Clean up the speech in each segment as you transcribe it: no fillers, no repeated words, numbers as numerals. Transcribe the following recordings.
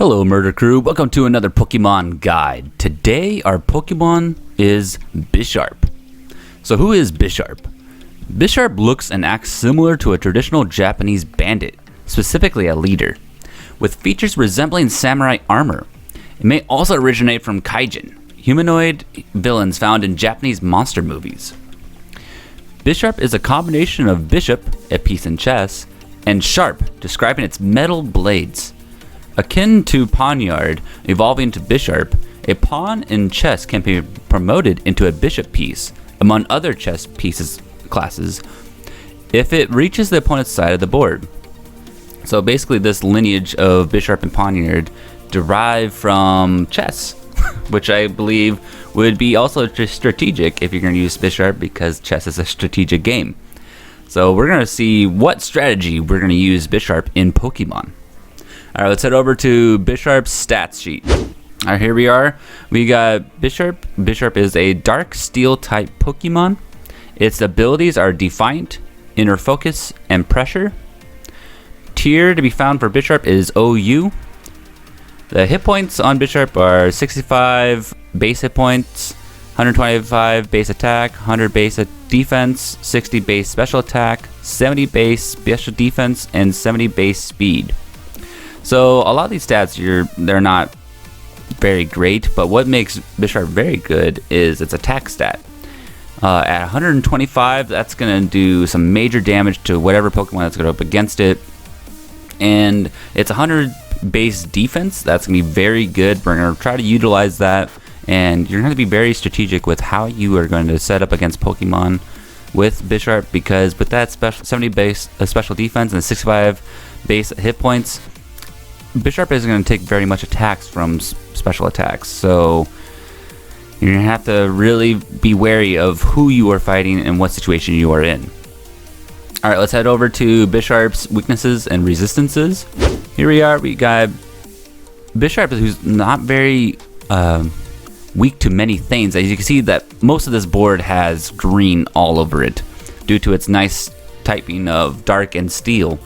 Hello Murder Crew, welcome to another Pokemon guide. Today our Pokemon is Bisharp. So who is Bisharp? Bisharp looks and acts similar to a traditional Japanese bandit, specifically a leader, with features resembling samurai armor. It may also originate from kaijin, humanoid villains found in Japanese monster movies. Bisharp is a combination of bishop, a piece in chess, and sharp, describing its metal blades. Akin to Poniard evolving to Bisharp, a pawn in chess can be promoted into a bishop piece, among other chess pieces classes, if it reaches the opponent's side of the board. So basically this lineage of Bisharp and Poniard derive from chess, which I believe would be also strategic if you're going to use Bisharp, because chess is a strategic game. So we're going to see what strategy we're going to use Bisharp in Pokemon. Alright, let's head over to Bisharp's stats sheet. Alright, here we are. We got Bisharp. Bisharp is a Dark Steel type Pokemon. Its abilities are Defiant, Inner Focus, and Pressure. Tier to be found for Bisharp is OU. The hit points on Bisharp are 65 base hit points, 125 base attack, 100 base defense, 60 base special attack, 70 base special defense, and 70 base speed. So a lot of these stats, they're not very great, but what makes Bisharp very good is its attack stat. At 125, that's going to do some major damage to whatever Pokemon that's going to go up against it. And it's 100 base defense, that's going to be very good. We're going to try to utilize that, and you're going to be very strategic with how you are going to set up against Pokemon with Bisharp, because with that 70 base special defense and 65 base hit points, Bisharp isn't going to take very much attacks from special attacks, so you're going to have to really be wary of who you are fighting and what situation you are in. Alright, let's head over to Bisharp's weaknesses and resistances. Here we are, we got Bisharp, who's not very weak to many things. As you can see, that most of this board has green all over it due to its nice typing of Dark and Steel.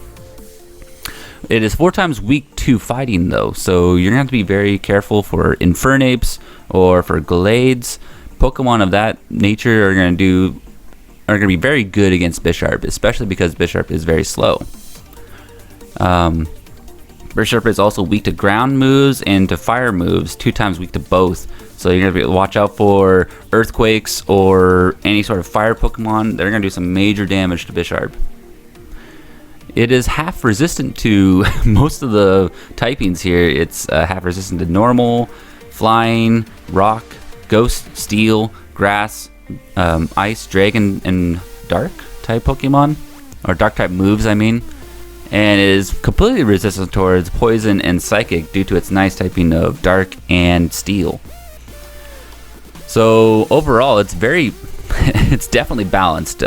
It is 4 times weak to fighting though, so you're gonna have to be very careful for Infernapes or for Glades. Pokemon of that nature are gonna be very good against Bisharp, especially because Bisharp is very slow. Bisharp is also weak to ground moves and to fire moves, 2 times weak to both. So you're gonna watch out for earthquakes or any sort of fire Pokemon. They're gonna do some major damage to Bisharp. It is half resistant to most of the typings here. It's half resistant to normal, flying, rock, ghost, steel, grass, ice, dragon, and dark type Pokemon, or dark type moves I mean, and it is completely resistant towards poison and psychic due to its nice typing of dark and steel. So overall it's it's definitely balanced.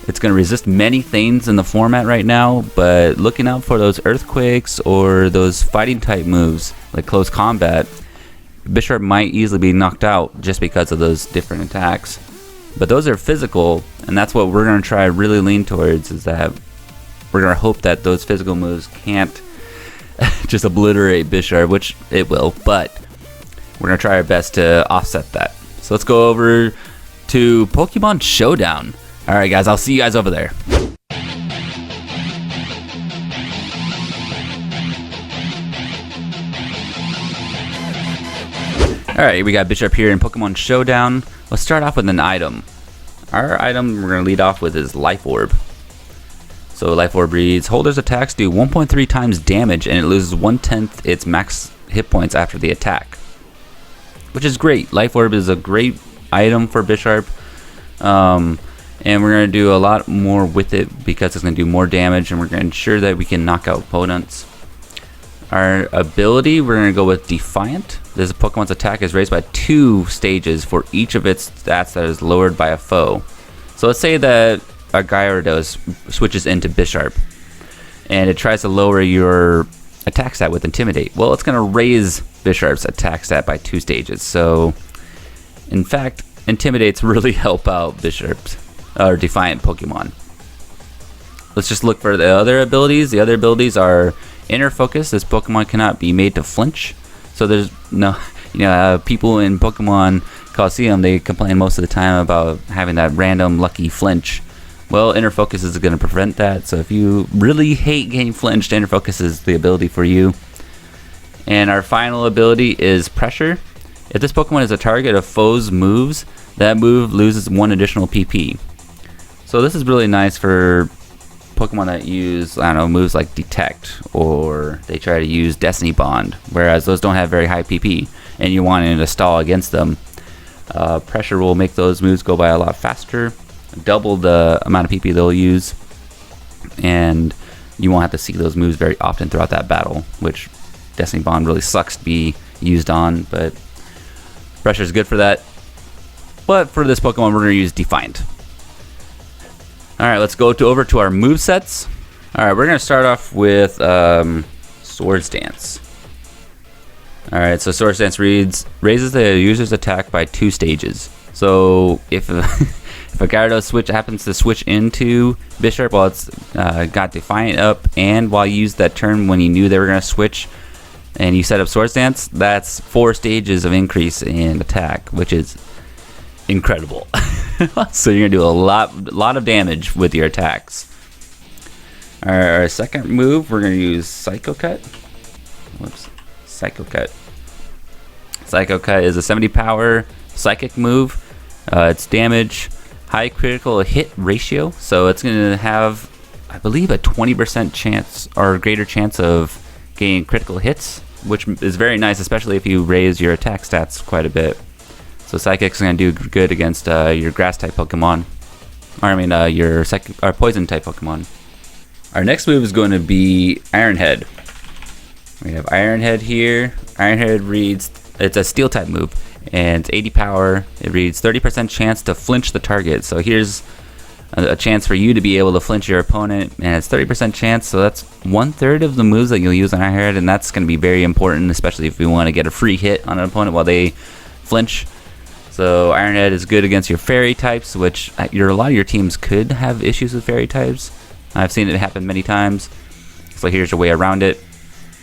It's going to resist many things in the format right now, but looking out for those earthquakes or those fighting type moves like close combat, Bisharp might easily be knocked out just because of those different attacks. But those are physical, and that's what we're going to try really lean towards, is that we're going to hope that those physical moves can't just obliterate Bisharp, which it will, but we're going to try our best to offset that. So let's go over to Pokemon Showdown. Alright guys, I'll see you guys over there. Alright, we got Bisharp here in Pokemon Showdown. Let's start off with an item. Our item we're going to lead off with is Life Orb. So Life Orb reads, holders' attacks do 1.3 times damage and it loses 1/10 its max hit points after the attack, which is great. Life Orb is a great item for Bisharp. And we're going to do a lot more with it because it's going to do more damage, and we're going to ensure that we can knock out opponents. Our ability, we're going to go with Defiant. This Pokemon's attack is raised by 2 stages for each of its stats that is lowered by a foe. So let's say that a Gyarados switches into Bisharp, and it tries to lower your attack stat with Intimidate. Well, it's going to raise Bisharp's attack stat by 2 stages. So, in fact, Intimidates really help out Bisharp's or Defiant Pokemon. Let's just look for the other abilities. The other abilities are Inner Focus, this Pokemon cannot be made to flinch. So there's no, people in Pokemon Coliseum, they complain most of the time about having that random lucky flinch. Well, Inner Focus is going to prevent that. So if you really hate getting flinched, Inner Focus is the ability for you. And our final ability is Pressure. If this Pokemon is a target of foes' moves, that move loses 1 additional PP. So this is really nice for Pokemon that use, moves like Detect, or they try to use Destiny Bond, whereas those don't have very high PP, and you want to stall against them. Pressure will make those moves go by a lot faster, double the amount of PP they'll use, and you won't have to see those moves very often throughout that battle, which Destiny Bond really sucks to be used on, but Pressure is good for that. But for this Pokemon, we're going to use Defiant. Alright, let's go over to our movesets. Alright, we're going to start off with Swords Dance. Alright, so Swords Dance raises the user's attack by 2 stages. So if if a Gyarados happens to switch into Bisharp while it's got Defiant up, and while you used that turn when you knew they were going to switch, and you set up Swords Dance, that's 4 stages of increase in attack, which is incredible. So you're gonna do a lot of damage with your attacks. Our second move, we're gonna use Psycho Cut. Psycho Cut. Psycho Cut is a 70 power psychic move. It's damage, high critical hit ratio, so it's gonna have, I believe, a 20% chance or greater chance of getting critical hits, which is very nice, especially if you raise your attack stats quite a bit. So Psychic's going to do good against your Grass-type Pokemon. Your Poison-type Pokemon. Our next move is going to be Iron Head. We have Iron Head here. Iron Head reads, it's a Steel-type move, and it's 80 power. It reads 30% chance to flinch the target. So here's a chance for you to be able to flinch your opponent, and it's 30% chance, so that's 1/3 of the moves that you'll use on Iron Head, and that's going to be very important, especially if you want to get a free hit on an opponent while they flinch. So Iron Head is good against your Fairy types, which a lot of your teams could have issues with Fairy types. I've seen it happen many times. So here's your way around it.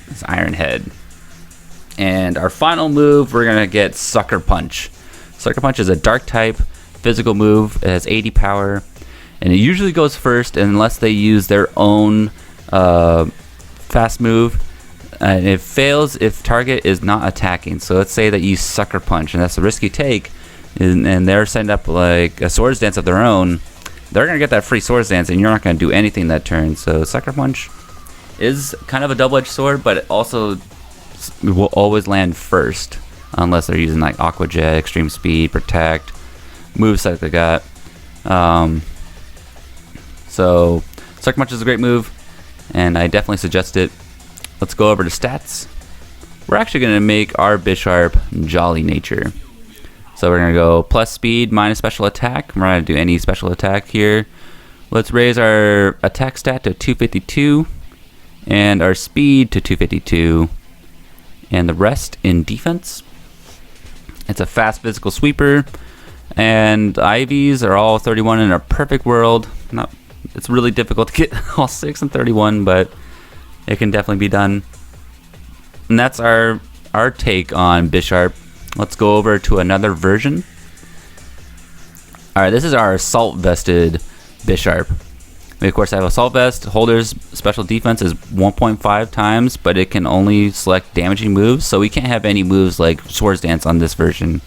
It's Iron Head. And our final move, we're going to get Sucker Punch. Sucker Punch is a Dark type physical move. It has 80 power. And it usually goes first unless they use their own fast move. And it fails if target is not attacking. So let's say that you Sucker Punch, and that's a risk you take, and they're setting up like a Swords Dance of their own. They're going to get that free Swords Dance, and you're not going to do anything that turn. So Sucker Punch is kind of a double-edged sword, but it also will always land first, unless they're using like Aqua Jet, Extreme Speed, Protect, moves like they got. So Sucker Punch is a great move, and I definitely suggest it. Let's go over to stats. We're actually going to make our Bisharp Jolly Nature. So we're going to go plus speed, minus special attack. We're not going to do any special attack here. Let's raise our attack stat to 252 and our speed to 252 and the rest in defense. It's a fast physical sweeper, and IVs are all 31 in a perfect world. It's really difficult to get all 6 and 31, but it can definitely be done. And that's our take on Bisharp. Let's go over to another version. Alright, this is our Assault Vested Bisharp. We of course have Assault Vest. Holder's special defense is 1.5 times, but it can only select damaging moves, so we can't have any moves like Swords Dance on this version.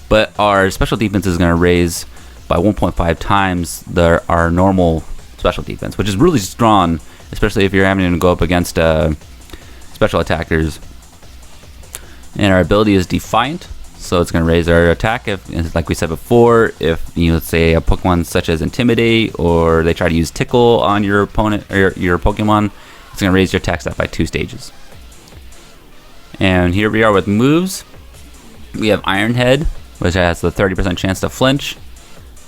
But our special defense is going to raise by 1.5 times our normal special defense, which is really strong, especially if you're having to go up against special attackers. And our ability is Defiant, so it's going to raise our attack. If, like we said before, if let's say a Pokemon such as Intimidate, or they try to use Tickle on your opponent or your Pokemon, it's going to raise your attack stat by 2 stages. And here we are with moves. We have Iron Head, which has the 30% chance to flinch.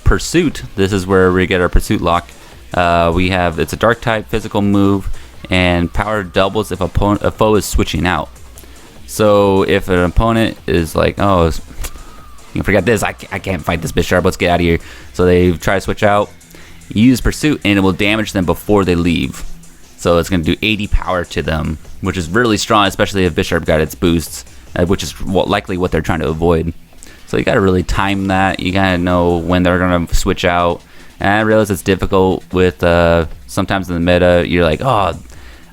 Pursuit, this is where we get our Pursuit lock. It's a Dark type physical move, and power doubles if a foe is switching out. So if an opponent is like, oh, forget this, I can't fight this Bisharp, let's get out of here. So they try to switch out, use Pursuit, and it will damage them before they leave. So it's going to do 80 power to them, which is really strong, especially if Bisharp got its boosts, which is likely what they're trying to avoid. So you got to really time that. You got to know when they're going to switch out. And I realize it's difficult with sometimes in the meta, you're like, oh,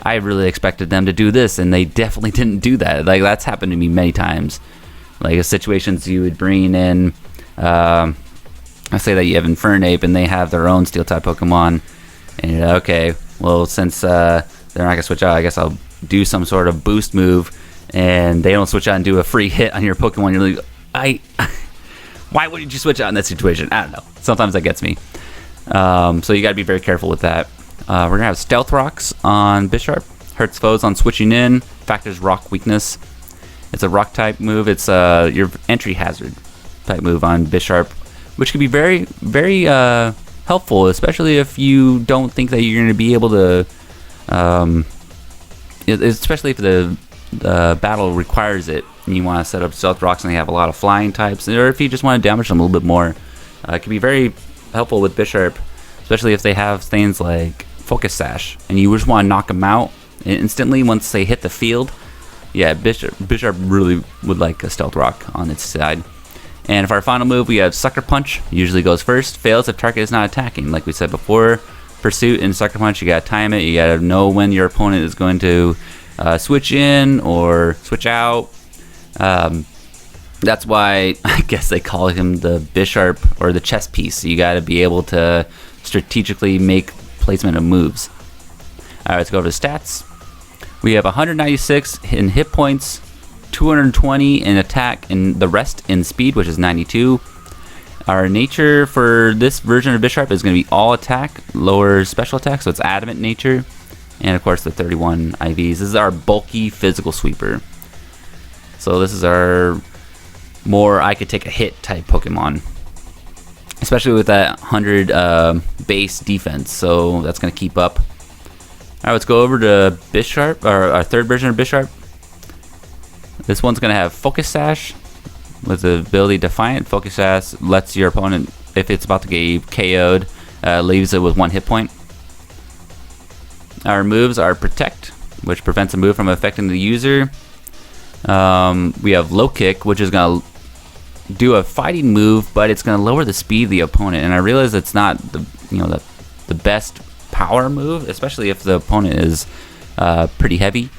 I really expected them to do this, and they definitely didn't do that. Like, that's happened to me many times. Like, situations you would bring in, I say that you have Infernape, and they have their own Steel-type Pokemon, and you're like, okay, well, since they're not going to switch out, I guess I'll do some sort of boost move, and they don't switch out and do a free hit on your Pokemon. You're like, why wouldn't you switch out in that situation? I don't know. Sometimes that gets me. So you got to be very careful with that. We're going to have Stealth Rocks on Bisharp. Hurts foes on switching in. Factors rock weakness. It's a rock type move. It's your entry hazard type move on Bisharp, which can be very, very helpful, especially if you don't think that you're going to be able to, especially if the battle requires it and you want to set up Stealth Rocks and they have a lot of flying types, or if you just want to damage them a little bit more. It can be very helpful with Bisharp, especially if they have things like Focus Sash and you just want to knock them out instantly once they hit the field. Yeah, Bisharp really would like a Stealth Rock on its side. And for our final move, we have Sucker Punch. Usually goes first. Fails if target is not attacking. Like we said before, Pursuit and Sucker Punch, you gotta time it. You gotta know when your opponent is going to switch in or switch out. That's why I guess they call him the Bisharp or the chess piece. You gotta be able to strategically make placement of moves. Alright, let's go over to stats. We have 196 in hit points, 220 in attack, and the rest in speed, which is 92. Our nature for this version of Bisharp is going to be all attack, lower special attack, so it's adamant nature. And of course the 31 IVs. This is our bulky physical sweeper. So this is our more I could take a hit type Pokemon. Especially with that 100 base defense, so that's going to keep up. Alright, let's go over to Bisharp, or our third version of Bisharp. This one's going to have Focus Sash with the ability Defiant. Focus Sash lets your opponent, if it's about to get KO'd, leaves it with 1 hit point. Our moves are Protect, which prevents a move from affecting the user. We have Low Kick, which is going to do a fighting move, but it's going to lower the speed of the opponent. And I realize it's not the best power move, especially if the opponent is pretty heavy.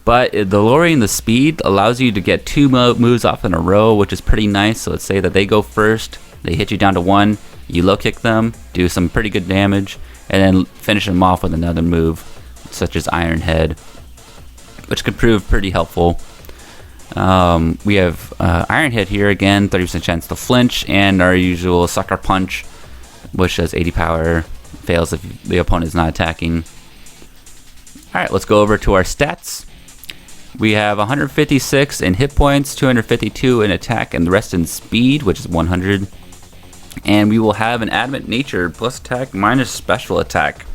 But the lowering the speed allows you to get 2 moves off in a row, which is pretty nice. So let's say that they go first, they hit you down to 1, you low kick them, do some pretty good damage, and then finish them off with another move, such as Iron Head, which could prove pretty helpful. We have Iron Head here again, 30% chance to flinch, and our usual Sucker Punch, which does 80 power, fails if the opponent is not attacking. Alright, let's go over to our stats. We have 156 in hit points, 252 in attack, and the rest in speed, which is 100. And we will have an adamant nature plus attack minus special attack.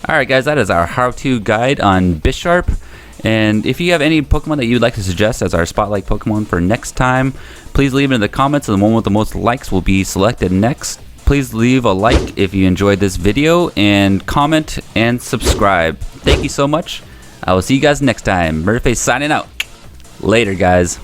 Alright guys, that is our how-to guide on Bisharp. And if you have any Pokemon that you'd like to suggest as our Spotlight Pokemon for next time, please leave it in the comments, and the one with the most likes will be selected next. Please leave a like if you enjoyed this video, and comment and subscribe. Thank you so much. I will see you guys next time. Murderface signing out. Later, guys.